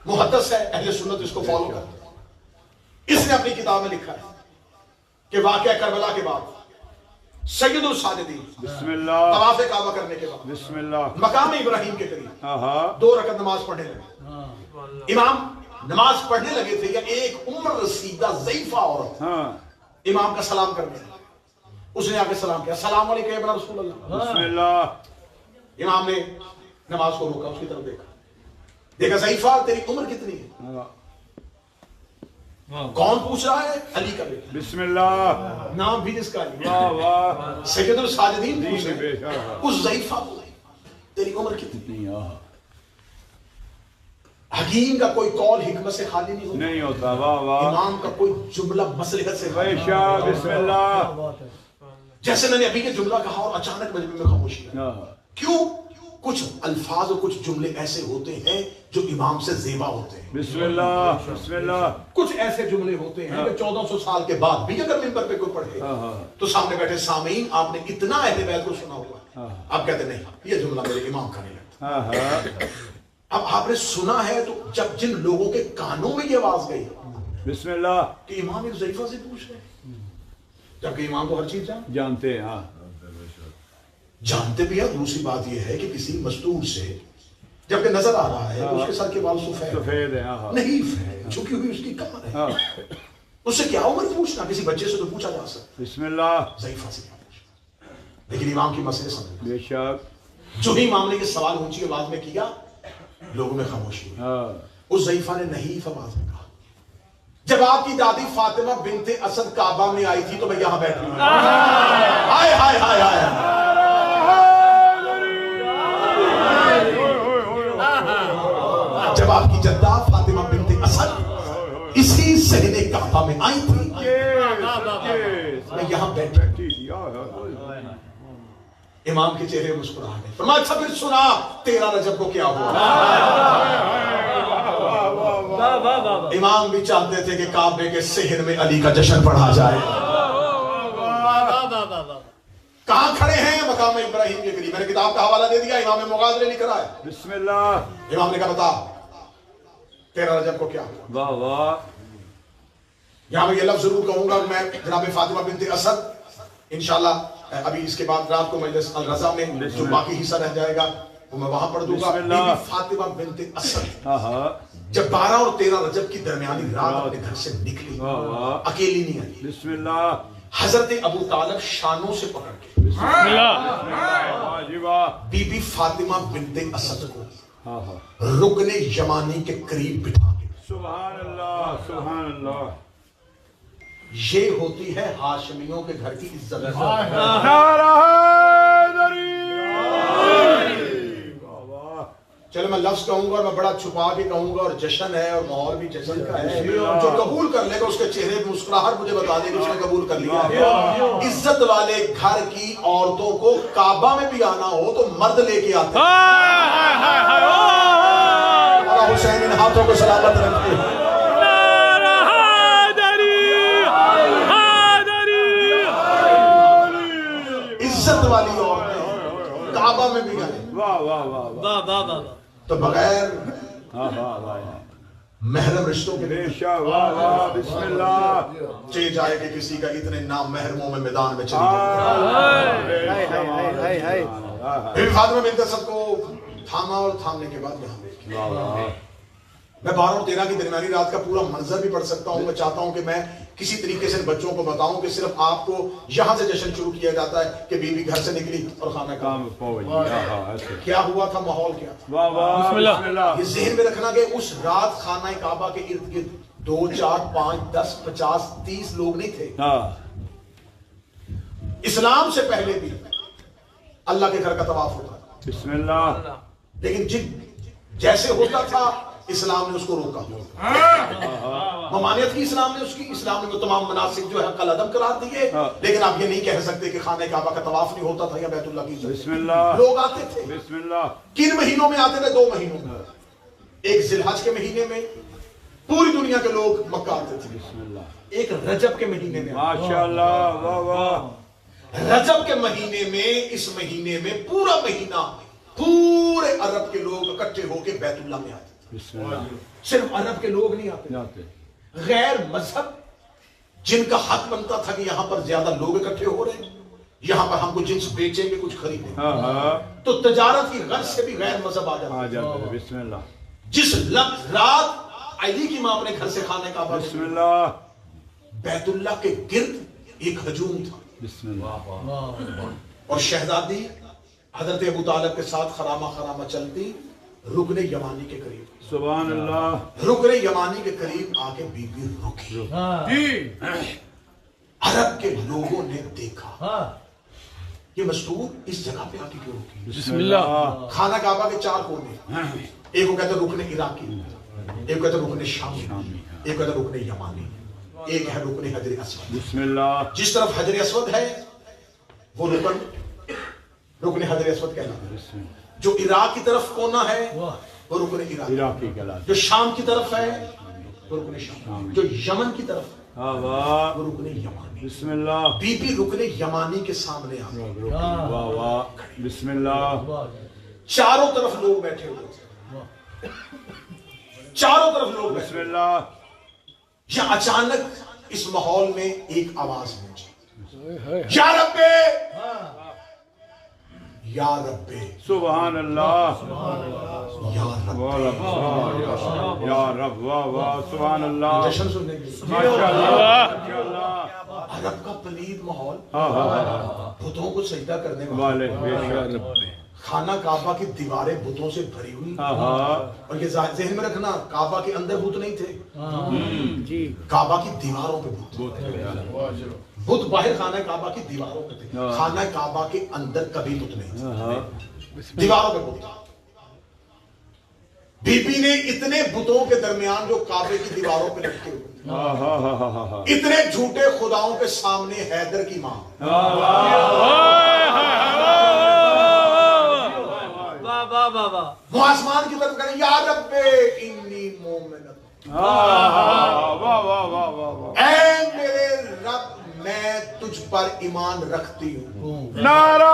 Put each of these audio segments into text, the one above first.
محدث ہے, اہل سنت اس کو فالو کرتے ہیں. اس نے اپنی کتاب میں لکھا ہے کہ واقعہ کربلا کے بعد سید الساجدین بسم اللہ طواف کعبہ کرنے کے بعد بسم اللہ مقام ابراہیم کے قریب ہاں 2 رکعت نماز پڑھنے لگے. امام نماز پڑھنے لگے تھے, یا ایک عمر رسیدہ ضعیفہ عورت ہاں امام کا سلام کرنے لگی. اس نے آ کے سلام کیا, السلام علیکم یا ابن رسول اللہ. بسم اللہ امام نے نماز کو روکا, اس کی طرف دیکھا ضعیفہ تیری عمر کتنی ہے؟ کون پوچھ رہا ہے؟ علی کا بیٹا. بسم اللہ نام بھی جس کا علی. واہ واہ سید الساجدین پوچھ رہے بے ہیں شک. اس ضعیفہ کو, تیری عمر کتنی؟ حکیم کا کوئی قول حکمت سے خالی نہیں ہوتا, نہیں ہوتا. واہ واہ امام کا کوئی جملہ مصلحت سے خالی بے نہیں. شک. بسم اللہ جیسے میں نے ابھی یہ جملہ کہا اور اچانک مجمع میں خاموشی ہے. کیوں؟ کچھ الفاظ اور کچھ جملے ایسے ہوتے ہیں جو امام سے زیبا ہوتے ہیں. بسم اللہ بسم اللہ کچھ ایسے جملے ہوتے ہیں کہ 1400 سال کے بعد بھی اگر ممبر پہ کوئی پڑھے تو سامنے بیٹھے سامعین آپ نے اتنا اہل بیت کو سنا ہوا ہے, آپ کہتے نہیں یہ جملہ میرے امام کا نہیں لگتا. اب آپ نے سنا ہے تو جب جن لوگوں کے کانوں میں یہ آواز گئی بسم اللہ کہ امام ایک ضعیفہ سے پوچھ رہے ہیں, جبکہ امام کو ہر چیز جانتے ہیں. ہاں جانتے بھی ہیں. دوسری بات یہ ہے کہ کسی مستور سے جبکہ نظر آ رہا ہے اس کے سر کے بال سفید ہیں. نہیں ہے, جھکی ہوئی اس کی کمر ہے. اس سے کیا عمر پوچھنا, کسی بچے سے تو پوچھا جا سکتا. بسم اللہ ضعیفہ سے کیا پوچھنا, لیکن امام کی مسئلے سمجھ. بے شک. جو ہی امام نے یہ سوال اونچی آواز میں کیا لوگوں میں خاموشی ہوئی. اس ضعیفہ نے نحیف آواز میں کہا, جب آپ کی دادی فاطمہ بنت اسد کعبہ میں آئی تھی تو میں یہاں بیٹھی ہوں. ہائے ہائے ہائے ہائے. جب آپ کی جدہ فاطمہ بنت اسد اسی صحن کعبہ میں آئی تھی میں یہاں بیٹھی. امام کے چہرے مسکرا گئے. فرمایا اچھا پھر سنا 13 رجب کو کیا ہوا. امام بھی چاہتے تھے کہ کعبے کے صحن میں علی کا جشن پڑھا جائے. کہاں کھڑے ہیں؟ مقام ابراہیم کے قریب. میں نے کتاب کا حوالہ دے دیا, امام مغازرے لکھ رہا ہے. بسم اللہ. امام نے کہا بتا 13 رجب کو کیا ہوا. واہ واہ. یہاں میں یہ لفظ ضرور کہوں گا, میں جناب فاطمہ بنت اسد انشاءاللہ ابھی اس کے بعد رات کو مجلس الرضا میں جو باقی حصہ رہ جائے گا وہ میں وہاں پڑھ دوں گا. بی بی فاطمہ بنت اسد جب 12 اور 13 رجب کی درمیانی رات اپنے گھر سے نکلی, اکیلی نہیں آئی. بسم اللہ. حضرت ابو طالب شانوں سے پکڑ کے بی بی فاطمہ بنت اسد کو رکن یمانی کے قریب بٹھا کے. سبحان اللہ سبحان اللہ. یہ ہوتی ہے ہاشمیوں کے گھر کی عزت. چلو میں لفظ کہوں گا اور میں بڑا چھپا کے کہوں گا, اور جشن ہے اور ماحول بھی جشن کا ہے. جو قبول کر لے گا اس کے چہرے پہ مسکراہٹ مجھے بتا دے گا اس نے قبول کر لیا. عزت والے گھر کی عورتوں کو کعبہ میں بھی آنا ہو تو مرد لے کے آتے ہیں. حسین ان ہاتھوں کو سلامت رکھتے. عزت والی عورتیں کعبہ میں بھی گئے. واہ واہ واہ واہ. تو بغیر محرم رشتوں کے بے شک. واہ واہ. بسم اللہ. چاہیے جائے کہ کسی کا اتنے نام محرموں میں میدان میں چلی جائے. فاطمہ بنت اسد کو تھاما اور تھامنے کے بعد یہاں بیٹھ. میں 12 اور 13 کی درمیانی رات کا پورا منظر بھی پڑھ سکتا ہوں. میں چاہتا ہوں کہ میں کسی طریقے سے بچوں کو بتاؤں کہ صرف آپ کو یہاں سے جشن شروع کیا جاتا ہے کہ بی بی گھر سے نکلی اور خانہ کام کیا ہوا تھا, ماحول کیا تھا. یہ ذہن میں رکھنا کہ اس رات خانہ کعبہ کے ارد گرد 2 4 5 10 50 30 لوگ نہیں تھے. اسلام سے پہلے بھی اللہ کے گھر کا طواف ہوتا تھا. بسم اللہ. لیکن جیسے ہوتا تھا اسلام نے اس کو روکا. ممانعت کی اسلام نے اس کی. اسلام نے وہ تمام مناسک جو ہے حق العدم قرار دیے. لیکن آپ یہ نہیں کہہ سکتے کہ خانہ کعبہ کا طواف نہیں ہوتا تھا یا بیت اللہ کی. بسم اللہ. لوگ آتے تھے. بسم اللہ. کن مہینوں میں آتے تھے؟ 2 مہینوں میں. ایک ذی الحج کے مہینے میں پوری دنیا کے لوگ مکہ آتے تھے. بسم اللہ. ایک رجب کے مہینے میں. ماشاءاللہ. واہ واہ. رجب کے مہینے میں, اس مہینے میں پورا مہینہ پورے عرب کے لوگ اکٹھے ہو کے بیت اللہ میں آتے تھے. بسم اللہ صرف عرب کے لوگ نہیں آتے، جاتے غیر مذہب جن کا حق بنتا تھا کہ یہاں پر زیادہ لوگ اکٹھے ہو رہے ہیں، یہاں پر ہم کچھ جنس بیچیں گے، کچھ خریدیں گے، ہاں ہاں تو تجارت کی غرض سے بھی غیر مذہب آ آ جاتا ہے۔ جاتے بسم اللہ جس رات علی کی ماں اپنے گھر سے خانہ کعبہ بسم اللہ بیت اللہ کے گرد ایک ہجوم تھا، بسم اللہ اور شہزادی حضرت ابو طالب کے ساتھ خرامہ خرامہ چلتی رکن یمانی کے قریب، سبحان اللہ رکن یمانی کے قریب آ کے بی بی رکی۔ جی عرب کے لوگوں نے دیکھا یہ مستور اس جگہ پہ آ کے کیوں رکی؟ بسم اللہ خانہ کعبہ کے چار کونے، ایک کو کہتے ہیں رکن عراقی، ایک کو کہتے ہیں رکن شامی، ایک کو کہتے ہیں رکن یمانی، ایک ہے رکن حجر اسود۔ بسم اللہ جس طرف حجر اسود ہے وہ رکن حجر اسود کہلاتا ہے، بسم اللہ جو عراق کی طرف کونا ہے وہ رکن عراق، عراقی کہلاتے جو شام کی طرف ہے وہ رکن شام، جو یمن کی طرف ہے ہاں واہ وہ رکن یمانی۔ بسم اللہ بی بی رکن یمانی کے سامنے آ گئی، واہ واہ بسم اللہ چاروں طرف لوگ بیٹھے ہوئے تھے، چاروں طرف لوگ بیٹھے، بسم اللہ یا اچانک اس ماحول میں ایک آواز گونجی، یا رب یا رب سبحان اللہ یا رب۔ واہ رب یا رب واہ واہ سبحان اللہ جشن سننے کے لیے ماشاء اللہ ماشاء اللہ عرب کا پلید ماحول، ہاں ہاں بتوں کو سجدہ کرنے والا، والے بے شک خانہ کعبہ کی دیواریں بتوں سے بھری ہوئی، ہاں ہاں اور یہ ذہن میں رکھنا کعبہ کے اندر بت نہیں تھے، جی کعبہ کی دیواروں پہ بت تھے، بت باہر خانہ کعبہ کی دیواروں پہ تھے، خانہ کعبہ کے اندر کبھی بت نہیں تھے، دیواروں پہ بت تھا۔ بی بی نے اتنے بتوں کے درمیان جو کعبے کی دیواروں پہ لٹکے ہوئے، ہاں ہاں ہاں ہاں ہاں اتنے جھوٹے خداؤں کے سامنے حیدر کی ماں وہ آسمان کی طرف کریں، یا رب انی مومنت، واہ واہ واہ واہ اے میرے رب میں تجھ پر ایمان رکھتی ہوں۔ نعرہ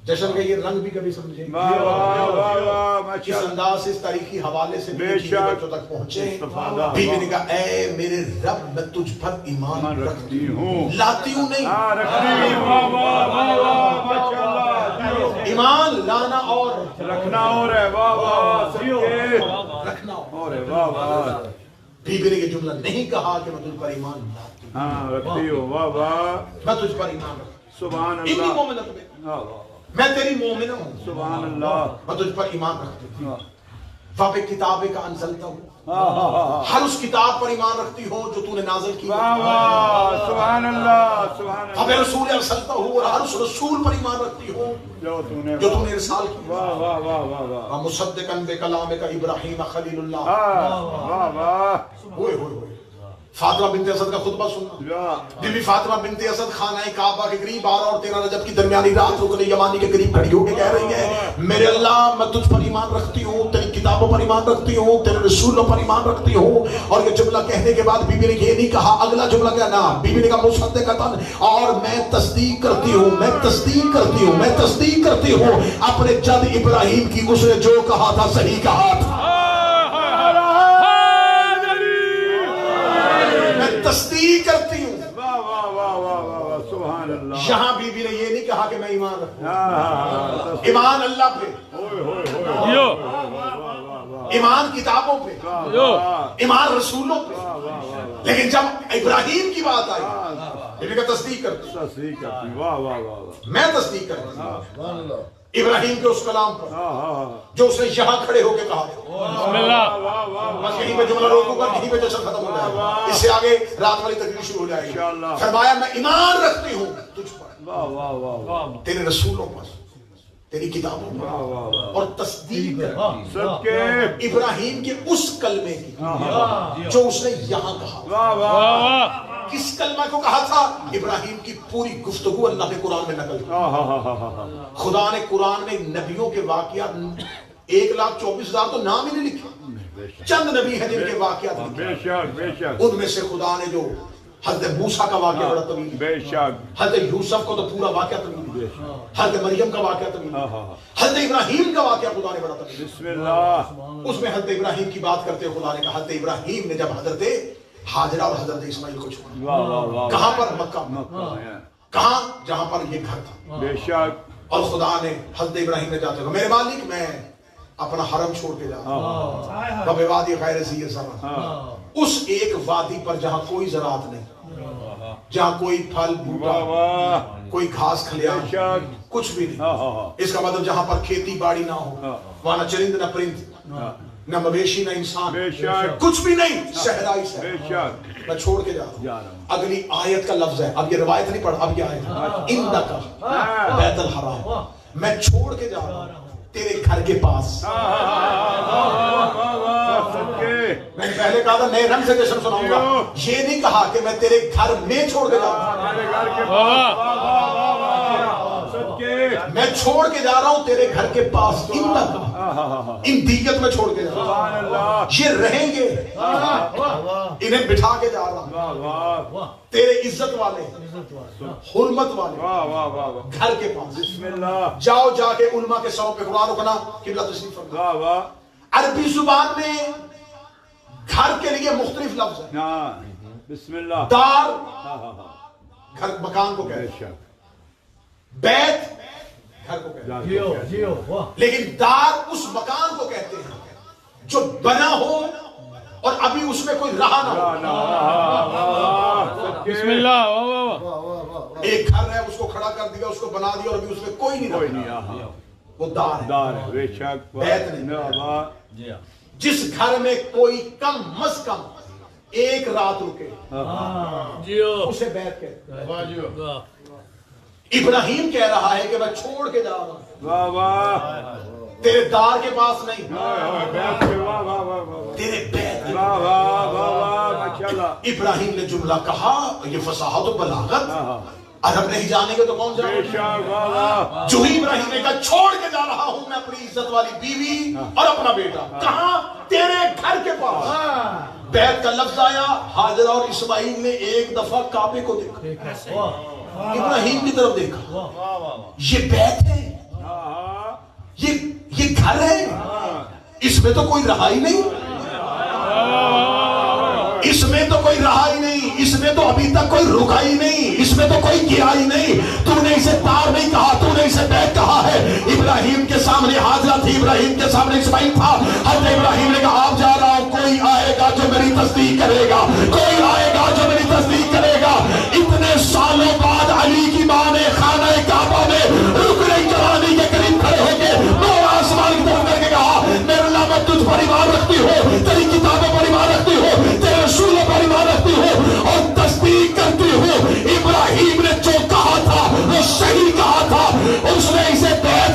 جشن کا یہ رنگ بھی کبھی سمجھیں، واہ واہ واہ واہ کس انداز سے اس تاریخی حوالے سے بے بھی شک بچوں تک پہنچے۔ استفادہ بی بی نے کہا اے میرے رب میں تجھ پر ایمان رکھتی ہوں لاتی ہوں نہیں، ہاں رکھتی ہوں واہ واہ واہ واہ ماشاء اللہ ایمان لانا اور رکھنا اور ہے واہ واہ سبحان رکھنا اور ہے واہ واہ بی بی نے یہ جملہ نہیں کہا کہ میں تجھ پر ایمان لاتی ہوں، ہاں رکھتی ہوں واہ واہ میں تجھ پر ایمان رکھتی سبحان ہوں، انی اللہ مومنت میں واہ واہ میں تیری مومنہ ہوں، سبحان اللہ میں تجھ پر ایمان رکھتی ہوں۔ وہاں پہ کتاب کا انزلتا ہوں، واہ ہر اس کتاب پر ایمان رکھتی ہو جو تو نے نازل کی، واہ سبحان اللہ سبحان وہاں پہ اللہ رسول ارسلتا ہوں اور ہر اس رسول پر ایمان رکھتی ہو جو تو نے جو تو نے ارسال کی، واہ واہ واہ واہ واہ مصدقاً بکلامک ابراہیم خلیل اللہ۔ واہ واہ ہوئے ہوئے ہوئے فاطمہ بنت اسد کا خطبہ سننا، بی بی فاطمہ بنت اسد خانہ کعبہ کے قریب 12 اور 13 رجب کی درمیانی رات رکن یمانی کے قریب کھڑی ہو کے کہہ رہی ہے میرے اللہ میں تجھ پر ایمان رکھتی ہوں، تیری کتابوں پر ایمان رکھتی ہوں، تیرے رسولوں پر ایمان رکھتی ہوں۔ اور یہ جملہ کہنے کے بعد بی بی نے یہ نہیں کہا، اگلا جملہ کیا نا، بی بی نے کہا مصدقاً اور میں تصدیق کرتی ہوں، میں تصدیق کرتی ہوں، میں تصدیق کرتی ہوں اپنے جد ابراہیم کی، اس نے جو کہا تھا صحیح کہا تھا، تصدیق کرتی ہوں۔ واہ واہ واہ واہ واہ سبحان اللہ یہاں بی بی نے یہ نہیں کہا کہ میں ایمان رکھوں، ہاں ایمان اللہ پہ، یو ایمان کتابوں پہ، ایمان رسولوں پہ، لیکن جب ابراہیم کی بات آئی بی بی کا تصدیق کرتی ہوں، تصدیق کرتی واہ واہ واہ واہ میں تصدیق کرتی ہوں ابراہیم کے اس کلام پر ہاں ہاں جو اس نے یہاں کھڑے ہو کے کہا تھا۔ بسم اللہ واہ واہ بس یہیں پہ جملہ روکوں گا، یہیں پہ جشن ختم ہو جائے گا، اس سے آگے رات والی تقریر شروع ہو جائے گی۔ انشاءاللہ۔ فرمایا میں ایمان رکھتی ہوں تجھ پر، واہ واہ واہ واہ تیرے رسولوں پر، تیری کتابوں پر، واہ واہ اور تصدیق کرتی ہوں سب کے ابراہیم کے اس کلمے کی جو اس نے یہاں کہا۔ واہ واہ کس کلمہ کو کہا تھا؟ ابراہیم کی پوری گفتگو اللہ نے قرآن میں نقل کی۔ خدا نے قرآن میں نبیوں کے واقعات 1,24,000 تو نام ہی نہیں لکھے، چند نبی ہیں جن کے واقعات لکھے، بے شک بے شک ان میں سے خدا نے جو حضرت موسیٰ کا واقعہ بڑا طویل ہے، بے شک حضرت یوسف کو تو پورا واقعہ طویل ہے، حضرت مریم کا واقعہ طویل ہے، حضرت ابراہیم کا واقعہ خدا نے بڑا طویل ہے۔ بسم اللہ اس میں حضرت ابراہیم کی بات کرتے ہوئے خدا نے کہا حضرت ابراہیم نے جب حضرت ہاجرہ اور حضرت اسماعیل کو چھوڑا، واہ واہ واہ کہاں پر؟ مکہ میں، مکہ ہے کہاں؟ جہاں پر یہ گھر تھا، بے شک اور خدا نے حضرت ابراہیم نے جاتے ہوئے میرے مالک میں اپنا حرم چھوڑ کے جاتا ہوں، وادی غیر ذی زرع، اس ایک وادی پر جہاں کوئی زراعت نہیں، جہاں کوئی پھل واہ بوٹا، واہ کوئی گھاس کھلیان، بے شک کچھ بھی نہیں۔ ہاں ہاں ہاں اس کا مطلب جہاں پر کھیتی باڑی نہ ہو، وہاں نہ چرند نہ پرند، نہ مویشی نہ انسان، بے شک کچھ بھی نہیں، صحرائی سے بے شک میں چھوڑ کے جا رہا ہوں۔ جا رہا ہوں اگلی آیت کا لفظ ہے، اب یہ روایت نہیں پڑھ، اب یہ آیت ہے، اِنَّکَ بیت الحرام، میں چھوڑ کے جا رہا ہوں تیرے گھر کے پاس۔ میں نے پہلے کہا تھا نئے رنگ سے جشن سناؤں گا، یہ نہیں کہا کہ میں تیرے گھر میں چھوڑ کے جا رہا ہوں، میں چھوڑ کے جا رہا ہوں تیرے گھر کے پاس، ان دیگت میں چھوڑ کے جا رہا ہوں، یہ رہیں گے، انہیں بٹھا کے جا رہا ہوں تیرے عزت والے حرمت والے گھر کے پاس۔ بسم اللہ جاؤ جا کے علماء کے سروں پہ قرآن رکھنا، قبلہ تشریف فرما۔ واہ واہ عربی زبان میں گھر کے لیے مختلف لفظ ہیں، ہاں بسم اللہ دار ہاں ہاں ہاں گھر مکان کو بے کہتے ہیں، شک بیت گھر کو کہتے ہیں، لیکن دار اس مکان کو کہتے ہیں جو بنا ہو اور ابھی اس میں کوئی رہا نہ ہو۔ بسم اللہ ایک گھر ہے، اس کو کھڑا کر دیا، اس کو بنا دیا اور ابھی اس میں کوئی نہیں کوئی رہا، نہیں ہاں وہ دار ہے۔ دار ہے بے شک بیت نہیں۔ واہ جس گھر میں کوئی کم از کم ایک رات رکے اسے بیت کہتے ہیں۔ ابراہیم کہہ رہا ہے کہ میں چھوڑ کے جا رہا ہوں واہ واہ تیرے دار کے پاس نہیں، بیت کے واہ واہ واہ واہ تیرے بیت کے۔ واہ واہ واہ ماشاءاللہ ابراہیم نے جملہ کہا، یہ فصاحت و بلاغت، عرب نہیں جانے گے تو کون بے جانے؟ شک واہ واہ جو ہی ابراہیم نے کہا چھوڑ کے جا رہا ہوں میں اپنی عزت والی بیوی اور اپنا بیٹا، کہاں؟ تیرے گھر کے پاس۔ بیت کا لفظ آیا، حاجرہ اور اسماعیل نے ایک دفعہ کعبے کو دیکھا، ابراہیم کی طرف دیکھا، یہ بیت ہے، یہ گھر ہے، اس میں تو کوئی رہا ہی نہیں، اس میں تو کوئی رہا ہی نہیں، اس میں تو ابھی تک کوئی رکا ہی نہیں، اس میں تو کوئی گیا ہی نہیں، تو نے اسے دار نہیں کہا، تو نے اسے بیت کہا ہے۔ ابراہیم کے سامنے حاجرہ تھی، ابراہیم کے سامنے اسماعیل تھا، حضرت ابراہیم نے کہا آپ جا رہا ہوں، کوئی آئے گا جو میری تصدیق کرے گا، کوئی آئے گا جو میری تصدیق کرے گا۔ اتنے سالوں بعد علی کی ماں نے خانہ کعبہ میں رکن جرانی کے قریب کھڑے ہو کے نور آسمان کی طرف کر کے کہا میرے اللہ میں تجھ پر ایمان رکھتی ہو، تیری کتابوں پر ایمان رکھتی ہو، تیرے رسولوں پر ایمان رکھتی ہو اور تصدیق کرتی ہو ابراہیم نے جو کہا تھا وہ صحیح کہا تھا، اس نے اسے بیت